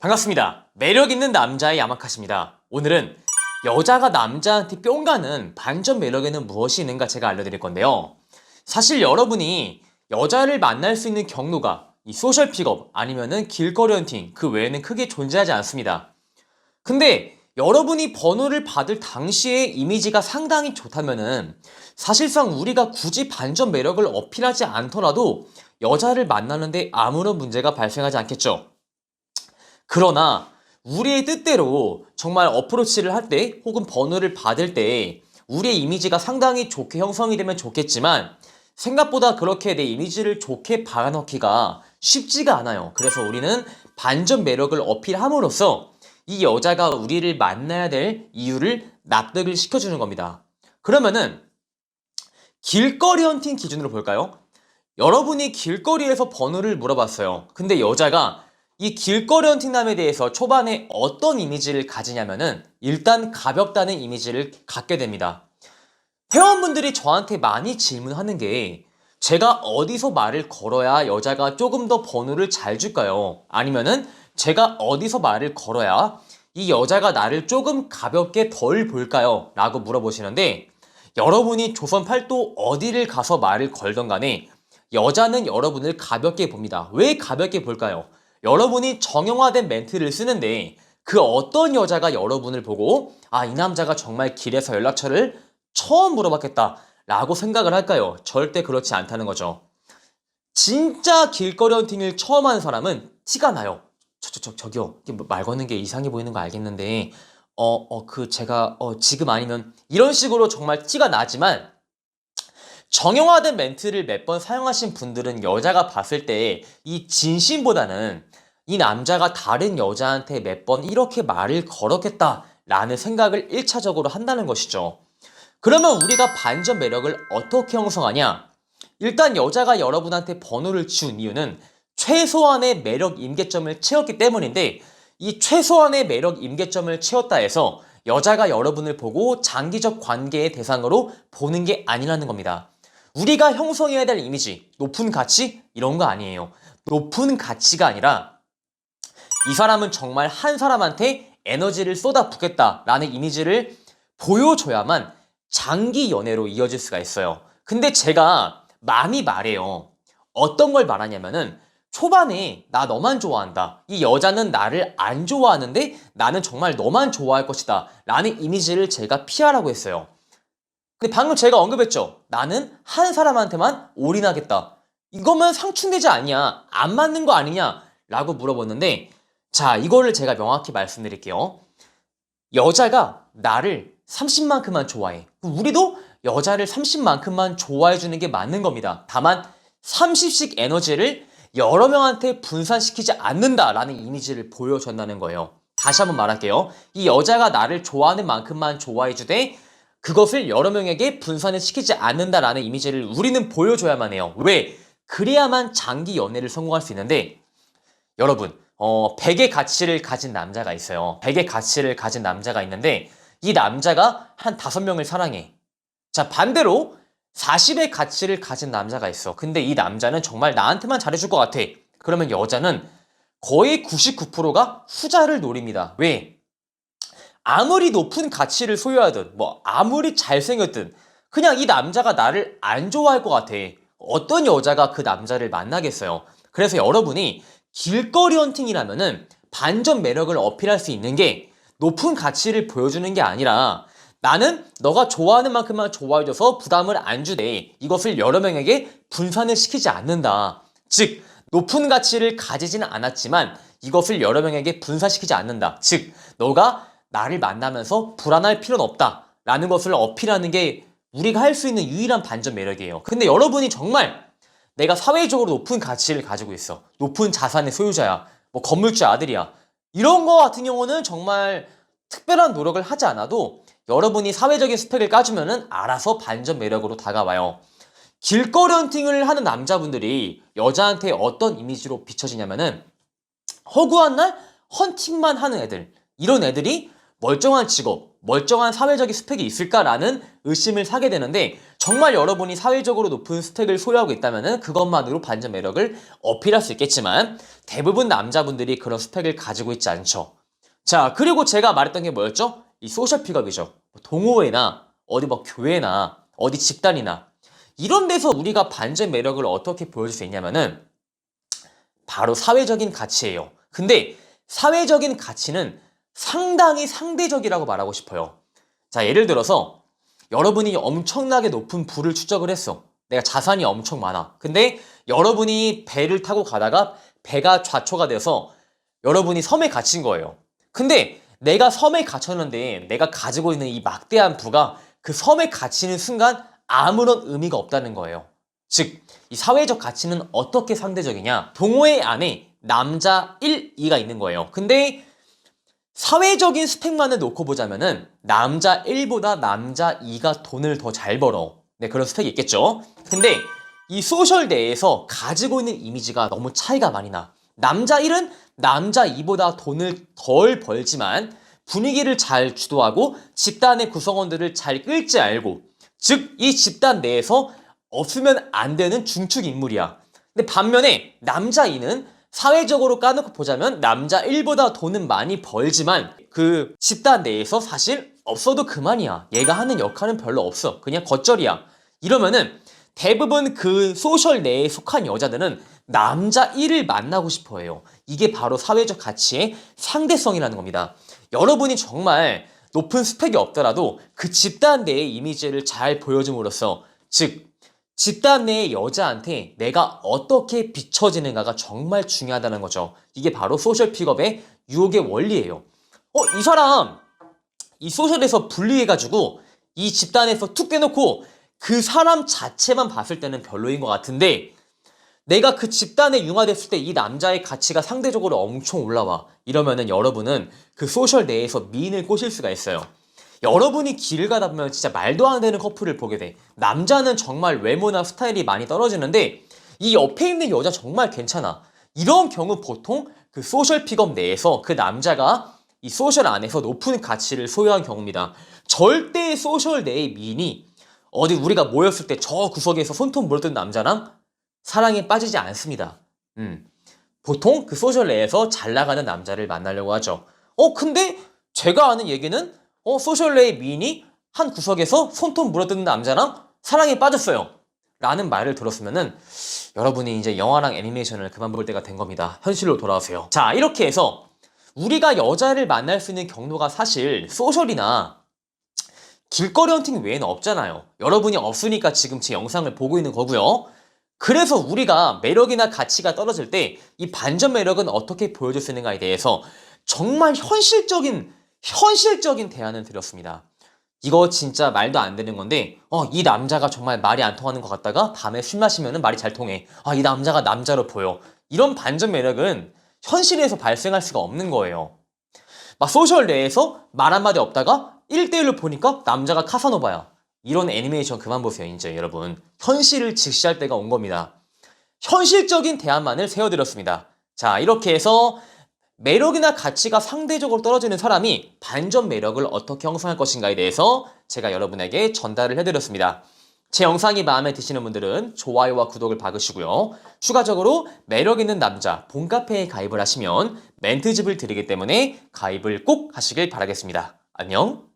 반갑습니다. 매력있는 남자의 야마카시입니다. 오늘은 여자가 남자한테 뿅 가는 반전 매력에는 무엇이 있는가 제가 알려드릴 건데요. 사실 여러분이 여자를 만날 수 있는 경로가 이 소셜 픽업 아니면은 길거리 헌팅 그 외에는 크게 존재하지 않습니다. 근데 여러분이 번호를 받을 당시의 이미지가 상당히 좋다면은 사실상 우리가 굳이 반전 매력을 어필하지 않더라도 여자를 만나는데 아무런 문제가 발생하지 않겠죠. 그러나 우리의 뜻대로 정말 어프로치를 할 때 혹은 번호를 받을 때 우리의 이미지가 상당히 좋게 형성이 되면 좋겠지만 생각보다 그렇게 내 이미지를 좋게 박아넣기가 쉽지가 않아요. 그래서 우리는 반전 매력을 어필함으로써 이 여자가 우리를 만나야 될 이유를 납득을 시켜주는 겁니다. 그러면은 길거리 헌팅 기준으로 볼까요? 여러분이 길거리에서 번호를 물어봤어요. 근데 여자가 이 길거리 헌팅남에 대해서 초반에 어떤 이미지를 가지냐면은 일단 가볍다는 이미지를 갖게 됩니다. 회원분들이 저한테 많이 질문하는 게 제가 어디서 말을 걸어야 여자가 조금 더 번호를 잘 줄까요? 아니면은 제가 어디서 말을 걸어야 이 여자가 나를 조금 가볍게 덜 볼까요? 라고 물어보시는데 여러분이 조선 팔도 어디를 가서 말을 걸던 간에 여자는 여러분을 가볍게 봅니다. 왜 가볍게 볼까요? 여러분이 정형화된 멘트를 쓰는데 그 어떤 여자가 여러분을 보고 이 남자가 정말 길에서 연락처를 처음 물어봤겠다 라고 생각을 할까요? 절대 그렇지 않다는 거죠. 진짜 길거리 헌팅을 처음 하는 사람은 티가 나요. 저기요. 말 거는 게 이상해 보이는 거 알겠는데 제가 지금 아니면 이런 식으로 정말 티가 나지만 정형화된 멘트를 몇 번 사용하신 분들은 여자가 봤을 때 이 진심보다는 이 남자가 다른 여자한테 몇 번 이렇게 말을 걸었겠다 라는 생각을 1차적으로 한다는 것이죠. 그러면 우리가 반전 매력을 어떻게 형성하냐? 일단 여자가 여러분한테 번호를 지운 이유는 최소한의 매력 임계점을 채웠기 때문인데 이 최소한의 매력 임계점을 채웠다 해서 여자가 여러분을 보고 장기적 관계의 대상으로 보는 게 아니라는 겁니다. 우리가 형성해야 될 이미지, 높은 가치? 이런 거 아니에요. 높은 가치가 아니라 이 사람은 정말 한 사람한테 에너지를 쏟아붓겠다라는 이미지를 보여줘야만 장기 연애로 이어질 수가 있어요. 근데 제가 많이 말해요. 어떤 걸 말하냐면은 초반에 나 너만 좋아한다. 이 여자는 나를 안 좋아하는데 나는 정말 너만 좋아할 것이다. 라는 이미지를 제가 피하라고 했어요. 근데 방금 제가 언급했죠. 나는 한 사람한테만 올인하겠다. 이거면 상충되지 않냐? 안 맞는 거 아니냐? 라고 물어봤는데 자, 이거를 제가 명확히 말씀드릴게요. 여자가 나를 30만큼만 좋아해. 우리도 여자를 30만큼만 좋아해 주는 게 맞는 겁니다. 다만 30씩 에너지를 여러 명한테 분산시키지 않는다라는 이미지를 보여준다는 거예요. 다시 한번 말할게요. 이 여자가 나를 좋아하는 만큼만 좋아해 주되 그것을 여러 명에게 분산을 시키지 않는다라는 이미지를 우리는 보여줘야만 해요. 왜? 그래야만 장기 연애를 성공할 수 있는데 여러분 100의 가치를 가진 남자가 있어요. 100의 가치를 가진 남자가 있는데 이 남자가 한 5명을 사랑해. 자, 반대로 40의 가치를 가진 남자가 있어. 근데 이 남자는 정말 나한테만 잘해줄 것 같아. 그러면 여자는 거의 99%가 후자를 노립니다. 왜? 아무리 높은 가치를 소유하든 아무리 잘생겼든 그냥 이 남자가 나를 안 좋아할 것 같아. 어떤 여자가 그 남자를 만나겠어요. 그래서 여러분이 길거리 헌팅이라면은 반전 매력을 어필할 수 있는 게 높은 가치를 보여주는 게 아니라 나는 너가 좋아하는 만큼만 좋아해줘서 부담을 안 주되 이것을 여러 명에게 분산을 시키지 않는다. 즉 높은 가치를 가지지는 않았지만 이것을 여러 명에게 분산시키지 않는다. 즉 너가 나를 만나면서 불안할 필요는 없다 라는 것을 어필하는 게 우리가 할 수 있는 유일한 반전 매력이에요. 근데 여러분이 정말 내가 사회적으로 높은 가치를 가지고 있어. 높은 자산의 소유자야. 건물주 아들이야. 이런 거 같은 경우는 정말 특별한 노력을 하지 않아도 여러분이 사회적인 스펙을 까주면은 알아서 반전 매력으로 다가와요. 길거리 헌팅을 하는 남자분들이 여자한테 어떤 이미지로 비춰지냐면은 허구한 날 헌팅만 하는 애들. 이런 애들이 멀쩡한 직업, 멀쩡한 사회적인 스펙이 있을까라는 의심을 사게 되는데 정말 여러분이 사회적으로 높은 스펙을 소유하고 있다면 그것만으로 반전 매력을 어필할 수 있겠지만 대부분 남자분들이 그런 스펙을 가지고 있지 않죠. 자, 그리고 제가 말했던 게 뭐였죠? 이 소셜 픽업이죠. 동호회나 어디 뭐 교회나 어디 집단이나 이런 데서 우리가 반전 매력을 어떻게 보여줄 수 있냐면은 바로 사회적인 가치예요. 근데 사회적인 가치는 상당히 상대적이라고 말하고 싶어요. 자, 예를 들어서 여러분이 엄청나게 높은 부를 추적을 했어. 내가 자산이 엄청 많아. 근데 여러분이 배를 타고 가다가 배가 좌초가 돼서 여러분이 섬에 갇힌 거예요. 근데 내가 섬에 갇혔는데 내가 가지고 있는 이 막대한 부가 그 섬에 갇히는 순간 아무런 의미가 없다는 거예요. 즉, 이 사회적 가치는 어떻게 상대적이냐? 동호회 안에 남자 1, 2가 있는 거예요. 근데 사회적인 스펙만을 놓고 보자면은 남자 1보다 남자 2가 돈을 더 잘 벌어. 네, 그런 스펙이 있겠죠. 근데 이 소셜 내에서 가지고 있는 이미지가 너무 차이가 많이 나. 남자 1은 남자 2보다 돈을 덜 벌지만 분위기를 잘 주도하고 집단의 구성원들을 잘 끌지 알고, 즉 이 집단 내에서 없으면 안 되는 중축 인물이야. 근데 반면에 남자 2는 사회적으로 까놓고 보자면 남자 1보다 돈은 많이 벌지만 그 집단 내에서 사실 없어도 그만이야. 얘가 하는 역할은 별로 없어. 그냥 겉절이야. 이러면은 대부분 그 소셜 내에 속한 여자들은 남자 1을 만나고 싶어 해요. 이게 바로 사회적 가치의 상대성이라는 겁니다. 여러분이 정말 높은 스펙이 없더라도 그 집단 내의 이미지를 잘 보여줌으로써, 즉 집단 내의 여자한테 내가 어떻게 비춰지는가가 정말 중요하다는 거죠. 이게 바로 소셜 픽업의 유혹의 원리예요. 이 사람 이 소셜에서 분리해가지고 이 집단에서 툭 빼놓고 그 사람 자체만 봤을 때는 별로인 것 같은데 내가 그 집단에 융화됐을 때 이 남자의 가치가 상대적으로 엄청 올라와. 이러면은 여러분은 그 소셜 내에서 미인을 꼬실 수가 있어요. 여러분이 길을 가다 보면 진짜 말도 안 되는 커플을 보게 돼. 남자는 정말 외모나 스타일이 많이 떨어지는데 이 옆에 있는 여자 정말 괜찮아. 이런 경우 보통 그 소셜 픽업 내에서 그 남자가 이 소셜 안에서 높은 가치를 소유한 경우입니다. 절대 소셜 내의 미인이 어디 우리가 모였을 때 저 구석에서 손톱 물어뜯는 남자랑 사랑에 빠지지 않습니다. 보통 그 소셜 내에서 잘 나가는 남자를 만나려고 하죠. 근데 제가 아는 얘기는 소셜 내의 미인이 한 구석에서 손톱 물어뜯는 남자랑 사랑에 빠졌어요. 라는 말을 들었으면은 여러분이 이제 영화랑 애니메이션을 그만 볼 때가 된 겁니다. 현실로 돌아오세요. 자, 이렇게 해서 우리가 여자를 만날 수 있는 경로가 사실 소셜이나 길거리 헌팅 외에는 없잖아요. 여러분이 없으니까 지금 제 영상을 보고 있는 거고요. 그래서 우리가 매력이나 가치가 떨어질 때 이 반전 매력은 어떻게 보여줄 수 있는가에 대해서 정말 현실적인 대안을 드렸습니다. 이거 진짜 말도 안 되는 건데 이 남자가 정말 말이 안 통하는 것 같다가 밤에 술 마시면 말이 잘 통해. 이 남자가 남자로 보여. 이런 반전 매력은 현실에서 발생할 수가 없는 거예요. 막 소셜 내에서 말 한마디 없다가 1대1로 보니까 남자가 카사노바야. 이런 애니메이션 그만 보세요. 이제 여러분 현실을 직시할 때가 온 겁니다. 현실적인 대안만을 세워드렸습니다. 자, 이렇게 해서 매력이나 가치가 상대적으로 떨어지는 사람이 반전 매력을 어떻게 형성할 것인가에 대해서 제가 여러분에게 전달을 해드렸습니다. 제 영상이 마음에 드시는 분들은 좋아요와 구독을 박으시고요. 추가적으로 매력 있는 남자 봄카페에 가입을 하시면 멘트집을 드리기 때문에 가입을 꼭 하시길 바라겠습니다. 안녕.